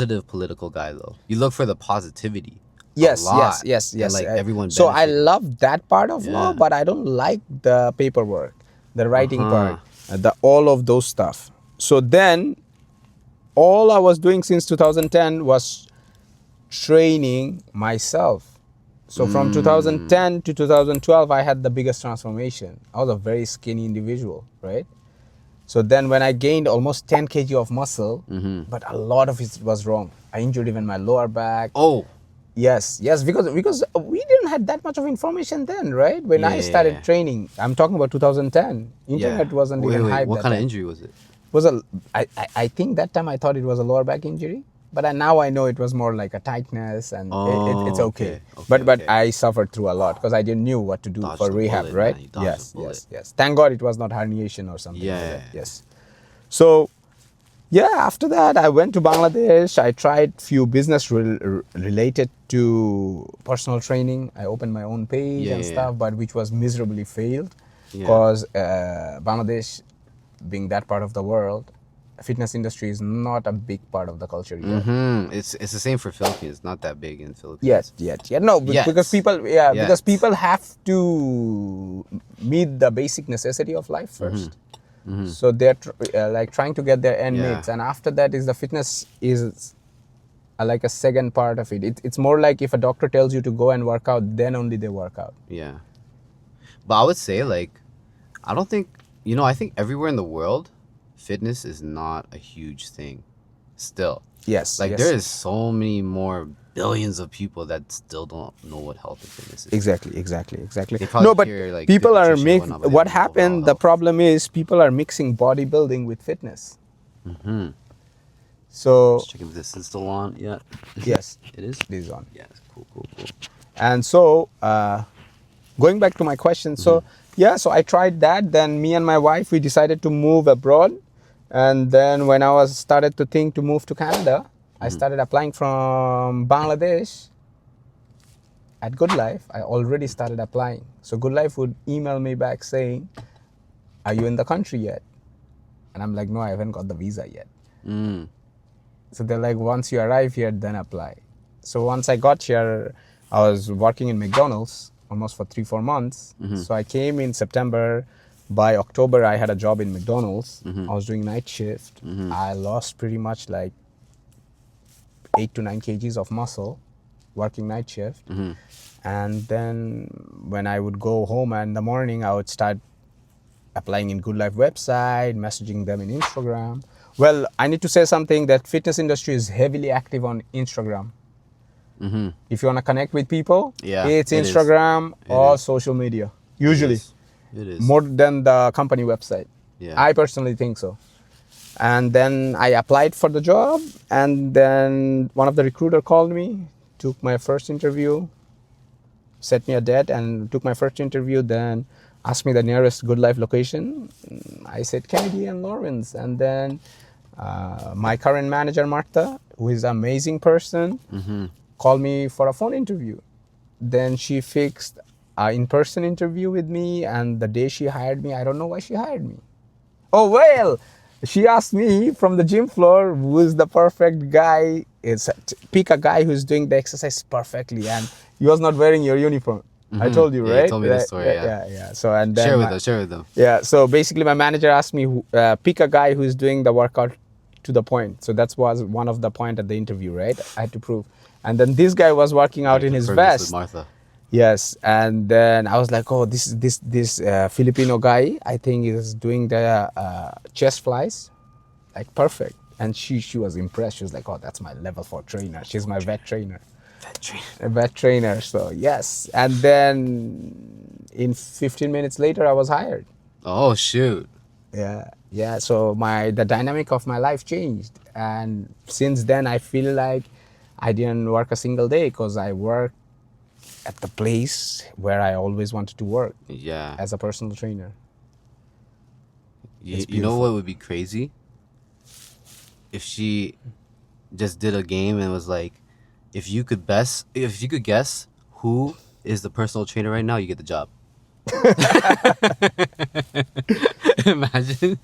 positive political guy though. You look for the positivity. Yes, a lot. yes. And, like everyone. So I benefiting. love that part of law, Yeah. but I don't like the paperwork, the writing part, Uh-huh. the all of those stuff. So then, all I was doing since 2010 was training myself. So from 2010 to 2012, I had the biggest transformation. I was a very skinny individual, right? So then when I gained almost 10 kg of muscle, but a lot of it was wrong. I injured even my lower back. Oh. Yes, because we didn't have that much of information then, right? When I started Yeah. training, I'm talking about 2010. Internet Yeah. wasn't even hyped What that kind of time. injury was it? Was a I think that time I thought it was a lower back injury, but now I know it was more like a tightness, and it's okay. But I suffered through a lot because I didn't knew what to do Dodged for the rehab, bullet, right? man. You dodged the bullet. Yes. Thank God it was not herniation or something like Yeah. that. Yes. So yeah, after that I went to Bangladesh. I tried few business related to personal training. I opened my own page and stuff, but which was miserably failed because Bangladesh, being that part of the world, fitness industry is not a big part of the culture yet. It's the same for Philippines. Not that big in Philippines. Yet. No, because people, because people have to meet the basic necessity of life first. So they're like trying to get their end mates, and after that is the fitness is like a second part of it. It's more like if a doctor tells you to go and work out, then only they work out. Yeah, but I would say like, I don't think I think everywhere in the world, fitness is not a huge thing. Still, Yes, like there is so many more billions of people that still don't know what health and fitness is. Exactly. No, but like, people are mixing. What happened? The problem is people are mixing bodybuilding with fitness. So just checking if this is still on. Yeah. Yes, it is. It is on. Yes. Cool. And so, going back to my question, so I tried that. Then me and my wife, we decided to move abroad. And then when I was started to think to move to Canada, I started applying from Bangladesh at Good Life. I already started applying. So Good Life would email me back saying, "Are you in the country yet?" And I'm like, "No, I haven't got the visa yet." So they're like, "Once you arrive here, then apply." So once I got here, I was working in McDonald's almost for 3-4 months. So I came in September. By October, I had a job in McDonald's. I was doing night shift. I lost pretty much like 8 to 9 kgs of muscle working night shift. And then when I would go home in the morning, I would start applying in Good Life website, messaging them in Instagram. Well, I need to say something that fitness industry is heavily active on Instagram. If you want to connect with people, it's Instagram or social media, usually. It is. More than the company website. Yeah. I personally think so. And then I applied for the job, and then one of the recruiter called me, took my first interview, set me a date, and took my first interview, then asked me the nearest Good Life location. I said Kennedy and Lawrence. And then my current manager, Martha, who is an amazing person, called me for a phone interview. Then she fixed an in-person interview with me, and the day she hired me, I don't know why she hired me. Oh, well, she asked me from the gym floor, who's the perfect guy. Pick a guy who's doing the exercise perfectly, and he was not wearing your uniform. I told you, right? You told me the story, yeah. So and then share with them. Yeah, so basically my manager asked me, pick a guy who's doing the workout to the point. So that was one of the point at the interview, right? I had to prove. And then this guy was working out in his vest. Martha. Yes, and then I was like, oh, this Filipino guy, I think is doing the chest flies, like perfect. And she was impressed. She was like, oh, that's my level 4 trainer. She's my vet trainer. A vet trainer. So yes, and then in 15 minutes later, I was hired. Oh shoot. Yeah. So the dynamic of my life changed, and since then I feel like I didn't work a single day because I worked at the place where I always wanted to work. Yeah. As a personal trainer. You know what would be crazy? If she just did a game and was like, if you could guess who is the personal trainer right now, you get the job. Imagine.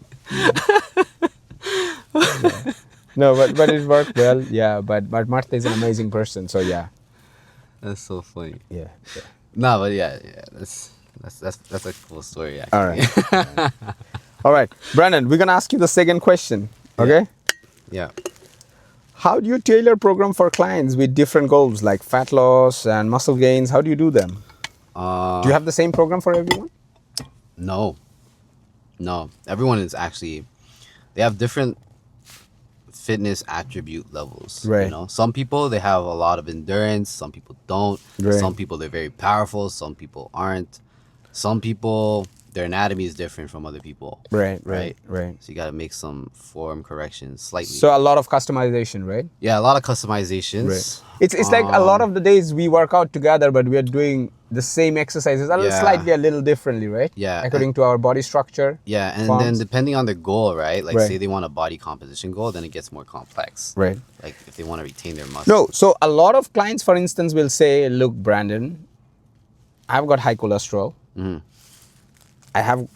No, but it worked well. Yeah, but Martha is an amazing person. So yeah, That's so funny. yeah, yeah. No, but yeah, that's a cool story All actually. right, all right, all right. Brandon, we're gonna ask you the second question. Yeah. Okay. Yeah. How do you tailor program for clients with different goals like fat loss and muscle gains? How do you do them? Do you have the same program for everyone? No, no. Everyone is actually they have different fitness attribute levels. You Right, know, some people they have a lot of endurance. Some people don't. right, Some people they're very powerful. Some people aren't. Some people their anatomy is different from other people. right, right, Right. right. So you got to make some form corrections slightly. So a lot of customization, right? Yeah, a lot of Right. customizations. It's like a lot of the days we work out together, but we are doing the same exercises, Yeah, slightly a little differently, right? yeah, According to our body structure, yeah, and then forms. depending on their goal, right? Like, Right. say they want a body composition goal, then it gets more complex. Right. Like, if they want to retain their muscle. No, so a lot of clients, for instance, will say, "Look, Brandon, I've got high cholesterol. Mhm. I have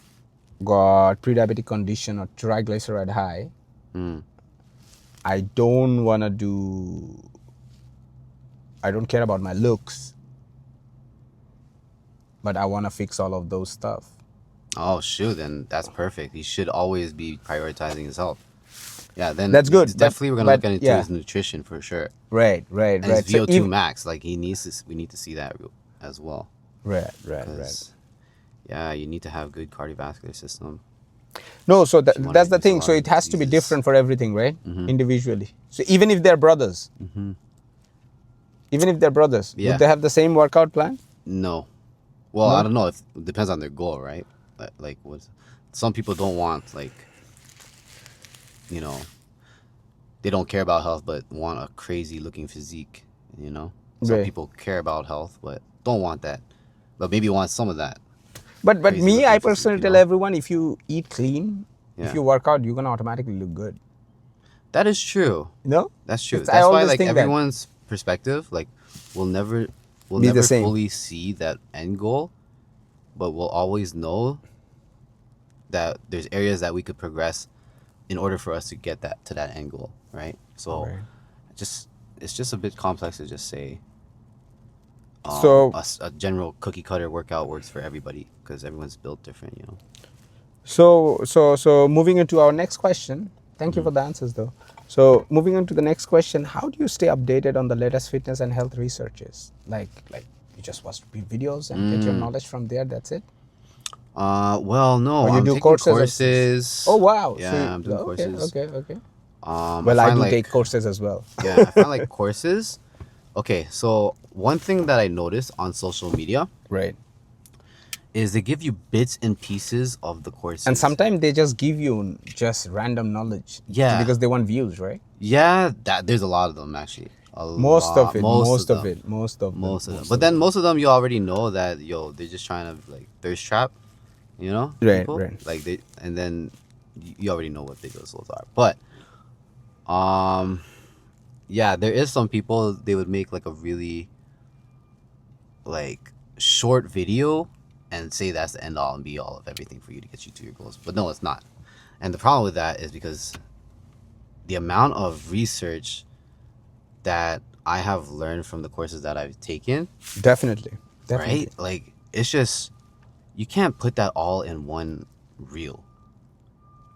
got pre-diabetic condition or triglyceride high. Mm. I don't want to do. I don't care about my looks, but I want to fix all of those stuff." Oh shoot, then that's perfect. He should always be prioritizing his health. Yeah, then That's good, definitely we're gonna but look into yeah. his nutrition for sure. Right, right, And his right. So VO2 max, like he needs to, we need to see that as well. right, right, right. 'Cause, yeah, you need to have good cardiovascular system. No, so you wanna that's the reduce a thing. lot So of it has to be diseases. different for everything, right? Mhm. Individually. So even if they're brothers, even if they're brothers, Yeah. would they have the same workout plan? No. Well, No? I don't know. If it depends on their goal, right? Like what? Some people don't want like, you know, they don't care about health, but want a crazy looking physique. You know, some Right. people care about health, but don't want that, but maybe want some of that. But Crazy me, looking I physique, personally you tell know? everyone, if you eat clean, Yeah. if you work out, you're gonna automatically look good. That is true. You know? That's true. I That's why always like think that. everyone's perspective, like we'll never Be the same. fully see that end goal, but we'll always know that there's areas that we could progress in order for us to get that to that end goal, right? So Right. it's just a bit complex to just say So a general cookie cutter workout works for everybody because everyone's built different, you know. So moving into our next question. Thank you for the answers though. So moving on to the next question, how do you stay updated on the latest fitness and health researches? Like you just watch videos and get your knowledge from there, that's it? Well, no, Or you I'm do taking courses? Oh wow. Yeah, So I'm doing courses. okay. I Well, I find do like take courses as well. yeah, I find like courses. Okay, so one thing that I noticed on social media Right. is they give you bits and pieces of the courses. And sometimes they just give you just random knowledge. Yeah. Because they want views, right? Yeah, that there's a lot of them actually. Most of them. Most of them. But then most of them you already know that they're just trying to like thirst trap, you know? Right, people. right. Like they and then you already know what those are. But yeah, there is some people they would make like a really like short video and say that's the end all and be all of everything for you to get you to your goals. But no, it's not. And the problem with that is because the amount of research that I have learned from the courses that I've taken, Definitely. right? Like it's just you can't put that all in one reel,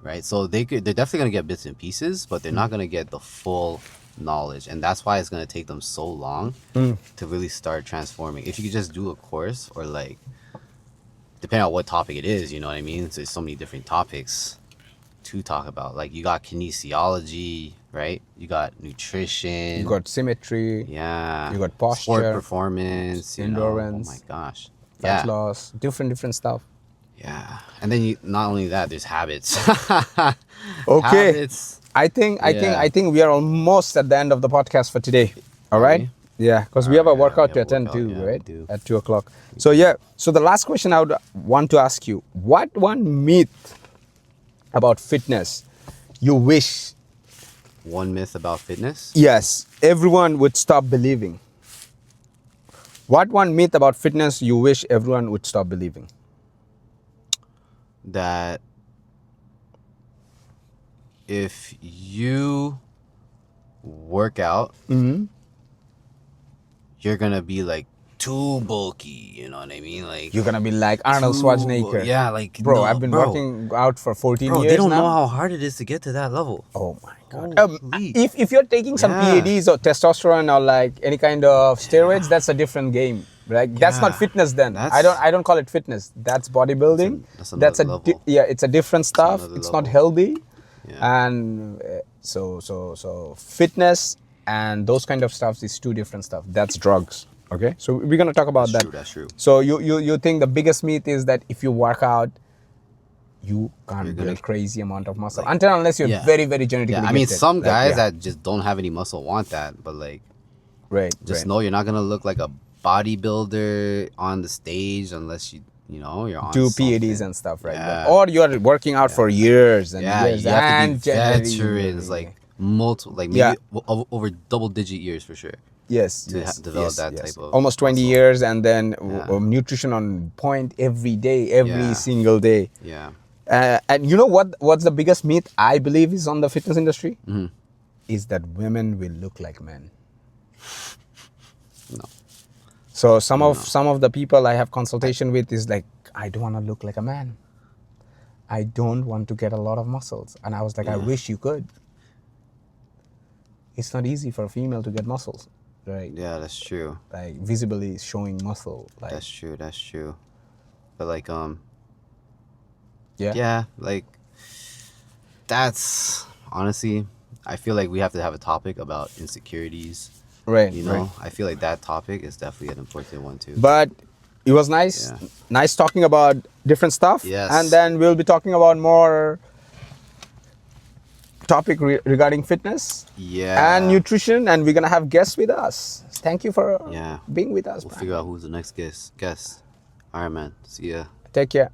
right? So they're definitely gonna get bits and pieces, but they're not gonna get the full knowledge, and that's why it's gonna take them so long to really start transforming. If you could just do a course or like depending on what topic it is, you know what I mean? So there's so many different topics to talk about. Like you got kinesiology, right? You got nutrition. You got symmetry, yeah. you got Sport posture, performance, you know? endurance, Oh my gosh. fat Yeah. loss, different stuff. Yeah. And then not only that, there's habits. Okay. Habits. I think Yeah. we are almost at the end of the podcast for today. All Are right. we? Yeah, because we have a Alright, yeah, workout we to have a attend workout, to, yeah, we right? do. At 2:00. So yeah. So the last question I would want to ask you: what one myth about fitness you wish, One myth about fitness. yes, everyone would stop believing? What one myth about fitness you wish everyone would stop believing? That if you work out, Mm-hmm. you're gonna be like too bulky. You know what I mean? Like You're gonna be like Arnold Schwarzenegger. Yeah, like Bro, no, I've been working out for 14 bro. years They don't now. know how hard it is to get to that level. Oh my god. Holy. If you're taking some Yeah. PADs or testosterone or like any kind of steroids, that's a different game. Like that's not Yeah. fitness then. I don't call it fitness. That's bodybuilding. That's another level. It's a different stuff. another It's not level. healthy. Yeah. And so fitness and those kind of stuff is two different stuff. That's drugs. Okay? So we're going to talk about that. That's true. So you think the biggest myth is that if you work out you can't You're build gonna- crazy amount of muscle unless you're Yeah. very very genetically Yeah, I mean, gifted. some Like, guys yeah. that just don't have any muscle want that, but like, right just know you're not gonna look like a bodybuilder on the stage unless you're on do something. PADs and stuff, right? Yeah. Or you're working out for years and Yeah, years you have to and be generally- veterans, like multiple, like maybe Yeah. over double-digit years for sure. yes, to yes, develop yes, that yes. type of almost 20 muscle. years and then Yeah. nutrition on point every day, every Yeah. single day. Yeah. And you know what's the biggest myth I believe is on the fitness industry? Mhm. Is that women will look like men. No. So some of the people I have consultation with is like, I don't want to look like a man. I don't want to get a lot of muscles. And I was like, I wish you could. It's not easy for a female to get muscles, right? Yeah, that's true. Like visibly showing muscle. Like That's true. That's true. But like, yeah. yeah, like that's honestly, I feel like we have to have a topic about insecurities. Right. You know, Right. I feel like that topic is definitely an important one too. But it was nice, Yeah. nice talking about different stuff. Yes. And then we'll be talking about more topic regarding fitness Yeah. and nutrition, and we're gonna have guests with us. Thank you for Yeah. being with us. We'll man. figure out who's the next guest. All right, man. See ya. Take care.